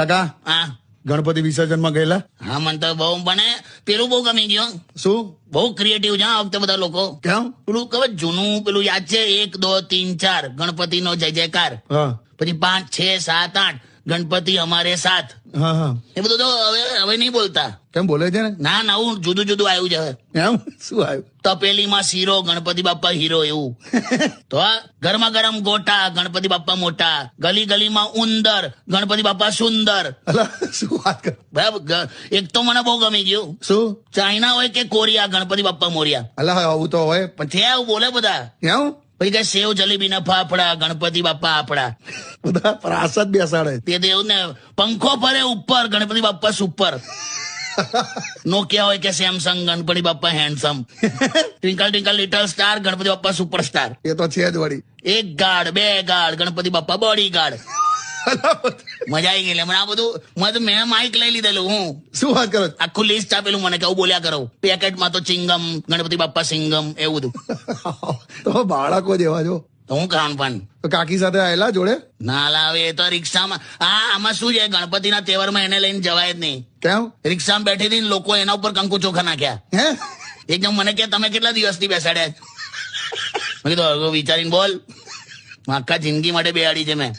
કાકા હા ગણપતિ વિસર્જન માં ગયેલા? હા મને તો બહુ મને પેલું બહુ ગમી ગયું. શું? બહુ ક્રિએટિવ છે આ વખતે બધા લોકો. કેમ? પેલું ખબર જૂનું પેલું યાદ છે 1 2 3 4 ગણપતિ નો જય જયકાર, હા પછી 5 6 7 8 ગણપતિ અમારે સાથ, હા હા. એ બધું તો હવે નહીં બોલતા. કેમ બોલે છે ને? ના નવું જુદું જુદું આવ્યું છે. એમ શું આવ્યું? તપેલીમાં શીરો ગણપતિ બાપ્પા હીરો એવું. તો આ ગરમા ગરમ ગોટા ગણપતિ બાપ્પા મોટા, ગલી ગલીમાં ઉંદર ગણપતિ બાપ્પા સુંદર. અલા શું વાત કર? બરાબર. એક તો મને બહુ ગમી ગયું. શું? ચાઇના હોય કે કોરિયા ગણપતિ બાપ્પા મોરિયા. અલા આવું તો હોય પણ. છે આવું બોલે બધા. કેમ? પછી કે સેવ જલેબી ના ફાફડા ગણપતિ બાપ્પા આપડા. બધા પ્રાસાદ બેસાડે. તે તો એવું ને પંખો ફરે ઉપર ગણપતિ બાપ્પા સુપર. નોકિયા હોય કે Samsung Ganpati Bappa handsome. Twinkle twinkle little star Ganpati Bappa superstar. એ તો છે જ વળી. 1 guard 2 guard Ganpati Bappa bodyguard. મજા આવી ગઈ. મને આ બધું મેં માઇક લઈ લીધેલું. હું શું વાત કરો? આખું લિસ્ટ આપેલું મને કે બોલ્યા કરો. પેકેટમાં તો ચિંગમ ગણપતિ બાપ્પા સિંગમ એવું બધું. તો બાળકો જેવા જો. તો હું ખાવાનું પણ તો કાકી સાથે આયેલા જોડે? ના લાવે એ તો રિક્ષામાં. આમાં શું છે ગણપતિના તહેવારમાં એને લઈને જવાય જ નહીં. કેમ? રિક્ષામાં બેઠી હતી લોકો એના ઉપર કંકુ ચોખા નાખ્યા. હે? એકદમ મને કે તમે કેટલા દિવસથી બેસાડ્યા? મેં કીધું વિચારીને બોલ. આખા જિંદગી માટે બેહાડી છે મેં.